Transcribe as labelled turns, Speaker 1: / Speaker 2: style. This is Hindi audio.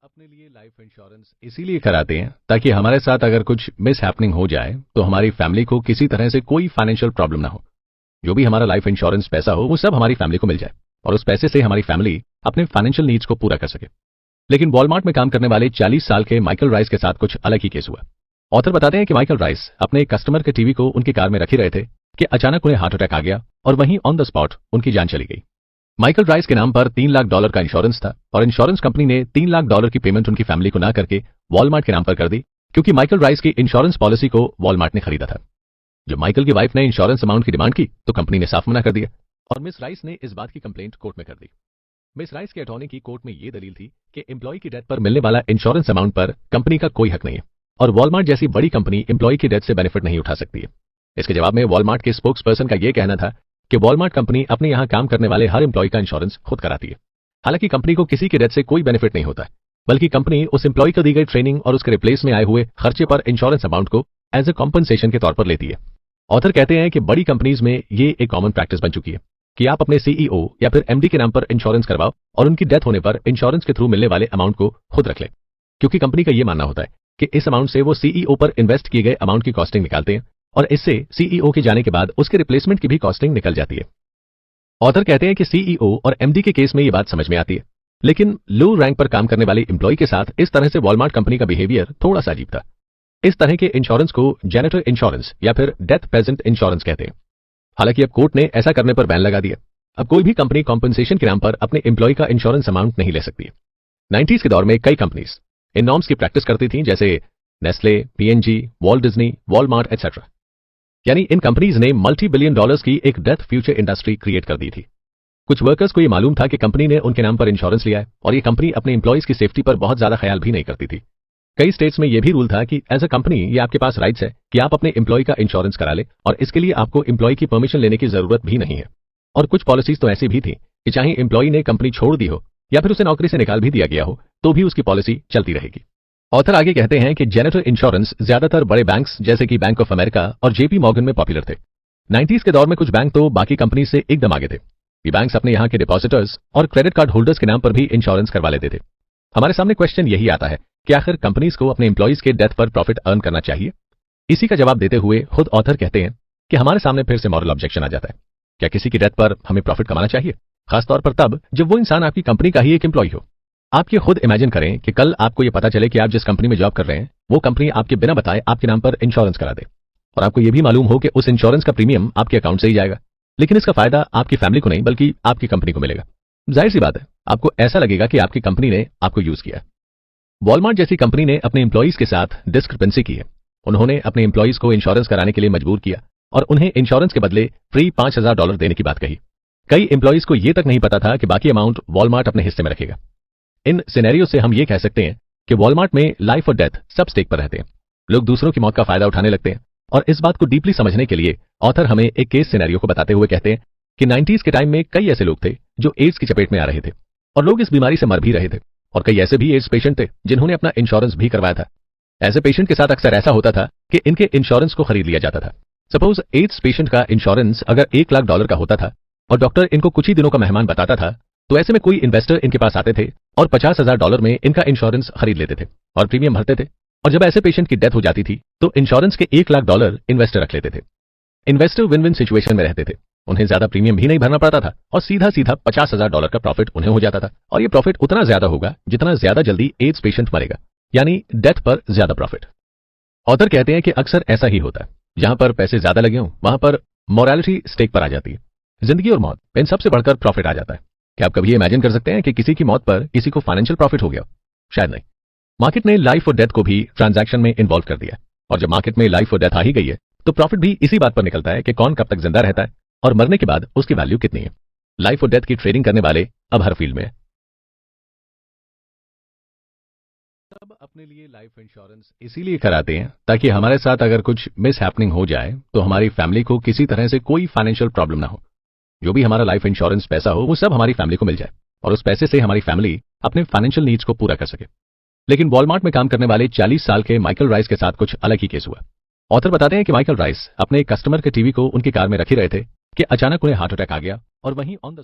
Speaker 1: अपने लिए लाइफ इंश्योरेंस इसीलिए कराते हैं ताकि हमारे साथ अगर कुछ मिस हैपनिंग हो जाए तो हमारी फैमिली को किसी तरह से कोई फाइनेंशियल प्रॉब्लम ना हो। जो भी हमारा लाइफ इंश्योरेंस पैसा हो वो सब हमारी फैमिली को मिल जाए और उस पैसे से हमारी फैमिली अपने फाइनेंशियल नीड्स को पूरा कर सके। लेकिन वॉलमार्ट में काम करने वाले 40 साल के माइकल राइस के साथ कुछ अलग ही केस हुआ। ऑथर बताते हैं कि माइकल राइस अपने एक कस्टमर के टीवी को उनकी कार में रख ही रहे थे कि अचानक उन्हें हार्ट अटैक आ गया और वहीं ऑन द स्पॉट उनकी जान चली गई। माइकल राइस के नाम पर $3 लाख का इंश्योरेंस था और इंश्योरेंस कंपनी ने $3 लाख की पेमेंट उनकी फैमिली को ना करके वॉलमार्ट के नाम पर कर दी, क्योंकि माइकल राइस की इंश्योरेंस पॉलिसी को वॉलमार्ट ने खरीदा था। जब माइकल की वाइफ ने इंश्योरेंस अमाउंट की डिमांड की तो कंपनी ने साफ मना कर दिया और मिस राइस ने इस बात की कंप्लेंट कोर्ट में कर दी। मिस राइस के अटॉर्नी की कोर्ट में यह दलील थी कि एम्प्लॉय की डेथ पर मिलने वाला इंश्योरेंस अमाउंट पर कंपनी का कोई हक नहीं है और वॉलमार्ट जैसी बड़ी कंपनी एम्प्लॉय की डेथ से बेनिफिट नहीं उठा सकती है। इसके जवाब में वॉलमार्ट के स्पोक्स पर्सन का यह कहना था कि वॉलमार्ट कंपनी अपने यहां काम करने वाले हर एम्प्लॉय का इंश्योरेंस खुद कराती है। हालांकि कंपनी को किसी की डेथ से कोई बेनिफिट नहीं होता है, बल्कि कंपनी उस एम्प्लॉय को दी गई ट्रेनिंग और उसके रिप्लेस में आए हुए खर्चे पर इंश्योरेंस अमाउंट को एज ए कॉम्पनसेशन के तौर पर लेती है। ऑथर कहते हैं कि बड़ी कंपनीज में ये एक कॉमन प्रैक्टिस बन चुकी है कि आप अपने सीईओ या फिर एमडी के नाम पर इंश्योरेंस करवाओ और उनकी डेथ होने पर इंश्योरेंस के थ्रू मिलने वाले अमाउंट को खुद रख ले, क्योंकि कंपनी का यह मानना होता है कि इस अमाउंट से वो सीईओ पर इन्वेस्ट किए गए अमाउंट की कॉस्टिंग निकालते हैं और इससे सीईओ के जाने के बाद उसके रिप्लेसमेंट की भी कॉस्टिंग निकल जाती है। ऑथर कहते हैं कि सीईओ और एमडी के केस में ये बात समझ में आती है, लेकिन लो रैंक पर काम करने वाले एम्प्लॉय के साथ इस तरह से वॉलमार्ट कंपनी का बिहेवियर थोड़ा सा अजीब था। इस तरह के इंश्योरेंस को जेनेटर इंश्योरेंस या फिर डेथ प्रेजेंट इंश्योरेंस कहते हैं। हालांकि अब कोर्ट ने ऐसा करने पर बैन लगा दिया। अब कोई भी कंपनी कॉम्पनसेशन के नाम पर अपने एम्प्लॉय का इंश्योरेंस अमाउंट नहीं ले सकती है। 90s के दौर में कई कंपनीज इन नॉर्म्स की प्रैक्टिस करती थी, जैसे Nestle, PNG, Walt Disney, Walmart etcetera. यानी इन कंपनीज ने मल्टी बिलियन डॉलर्स की एक डेथ फ्यूचर इंडस्ट्री क्रिएट कर दी थी। कुछ वर्कर्स को यह मालूम था कि कंपनी ने उनके नाम पर इंश्योरेंस लिया है और ये कंपनी अपने एम्प्लॉयज की सेफ्टी पर बहुत ज्यादा ख्याल भी नहीं करती थी। कई स्टेट्स में यह भी रूल था कि एज अ कंपनी ये आपके पास राइट्स है कि आप अपने एम्प्लॉय का इंश्योरेंस करा ले और इसके लिए आपको एम्प्लॉय की परमिशन लेने की जरूरत भी नहीं है। और कुछ पॉलिसीज तो ऐसी भी थी कि चाहे एम्प्लॉय ने कंपनी छोड़ दी हो या फिर उसे नौकरी से निकाल भी दिया गया हो तो भी उसकी पॉलिसी चलती रहेगी। ऑथर आगे कहते हैं कि जेनेटर इंश्योरेंस ज्यादातर बड़े बैंक्स जैसे कि बैंक ऑफ अमेरिका और जेपी मॉर्गन में पॉपुलर थे। 90s के दौर में कुछ बैंक तो बाकी कंपनी से एकदम आगे थे। ये बैंक्स अपने यहाँ के डिपॉजिटर्स और क्रेडिट कार्ड होल्डर्स के नाम पर भी इंश्योरेंस करवा लेते थे। हमारे सामने क्वेश्चन यही आता है कि आखिर कंपनीज को अपने एम्प्लॉयज के डेथ पर प्रॉफिट अर्न करना चाहिए? इसी का जवाब देते हुए खुद ऑथर कहते हैं कि हमारे सामने फिर से मॉरल ऑब्जेक्शन आ जाता है। क्या किसी की डेथ पर हमें प्रॉफिट कमाना चाहिए, खासतौर पर तब जब वो इंसान आपकी कंपनी का ही एक एम्प्लॉय हो? आप ये खुद इमेजिन करें कि कल आपको ये पता चले कि आप जिस कंपनी में जॉब कर रहे हैं वो कंपनी आपके बिना बताए आपके नाम पर इंश्योरेंस करा दे और आपको ये भी मालूम हो कि उस इंश्योरेंस का प्रीमियम आपके अकाउंट से ही जाएगा, लेकिन इसका फायदा आपकी फैमिली को नहीं बल्कि आपकी कंपनी को मिलेगा। जाहिर सी बात है, आपको ऐसा लगेगा कि आपकी कंपनी ने आपको यूज किया। वॉलमार्ट जैसी कंपनी ने अपने एम्प्लॉयज के साथ डिस्क्रिपेंसी की है। उन्होंने अपने एम्प्लॉयज को इंश्योरेंस कराने के लिए मजबूर किया और उन्हें इंश्योरेंस के बदले फ्री $5000 देने की बात कही। कई एम्प्लॉयज को यह तक नहीं पता था कि बाकी अमाउंट वॉलमार्ट अपने हिस्से में रखेगा। इन सिनेरियो से हम ये कह सकते हैं कि वॉलमार्ट में लाइफ और डेथ सब स्टेक पर रहते हैं। लोग दूसरों की मौत का फायदा उठाने लगते हैं और इस बात को डीपली समझने के लिए ऑथर हमें एक केस सिनेरियो को बताते हुए कहते हैं कि 90s के टाइम में कई ऐसे लोग थे जो एड्स की चपेट में आ रहे थे और लोग इस बीमारी से मर भी रहे थे और कई ऐसे भी एड्स पेशेंट थे जिन्होंने अपना इंश्योरेंस भी करवाया था। ऐसे पेशेंट के साथ अक्सर ऐसा होता था कि इनके इंश्योरेंस को खरीद लिया जाता था। सपोज एड्स पेशेंट का इंश्योरेंस अगर $1 लाख का होता था और डॉक्टर इनको कुछ ही दिनों का मेहमान बताता था, तो ऐसे में कोई इन्वेस्टर इनके पास आते थे और $50,000 में इनका इंश्योरेंस खरीद लेते थे और प्रीमियम भरते थे। और जब ऐसे पेशेंट की डेथ हो जाती थी तो इंश्योरेंस के $1 लाख इन्वेस्टर रख लेते थे। इन्वेस्टर विन विन सिचुएशन में रहते थे, उन्हें ज्यादा प्रीमियम भी नहीं भरना पड़ता था और सीधा सीधा $50,000 का प्रॉफिट उन्हें हो जाता था। और ये प्रॉफिट उतना ज्यादा होगा जितना ज्यादा जल्दी एड्स पेशेंट मरेगा, यानी डेथ पर ज्यादा प्रॉफिट। ऑथर कहते हैं कि अक्सर ऐसा ही होता है, जहां पर पैसे ज्यादा लगे हों वहां पर मोरालिटी स्टेक पर आ जाती है। जिंदगी और मौत, इन सबसे बढ़कर प्रॉफिट आ जाता है। क्या आप कभी इमेजिन कर सकते हैं कि किसी की मौत पर किसी को फाइनेंशियल प्रॉफिट हो गया? शायद नहीं। मार्केट ने लाइफ और डेथ को भी ट्रांजैक्शन में इन्वॉल्व कर दिया और जब मार्केट में लाइफ और डेथ आ ही गई है तो प्रॉफिट भी इसी बात पर निकलता है कि कौन कब तक जिंदा रहता है और मरने के बाद उसकी वैल्यू कितनी है। लाइफ और डेथ की ट्रेडिंग करने वाले अब हर फील्ड में है। सब अपने लिए लाइफ इंश्योरेंस इसीलिए कराते हैं ताकि हमारे साथ अगर कुछ मिस हैपनिंग हो जाए तो हमारी फैमिली को किसी तरह से कोई फाइनेंशियल प्रॉब्लम ना हो। जो भी हमारा लाइफ इंश्योरेंस पैसा हो वो सब हमारी फैमिली को मिल जाए और उस पैसे से हमारी फैमिली अपने फाइनेंशियल नीड्स को पूरा कर सके। लेकिन वॉलमार्ट में काम करने वाले 40 साल के माइकल राइस के साथ कुछ अलग ही केस हुआ। ऑथर बताते हैं कि माइकल राइस अपने एक कस्टमर के टीवी को उनकी कार में रख ही रहे थे कि अचानक उन्हें हार्ट अटैक आ गया और वहीं ऑन द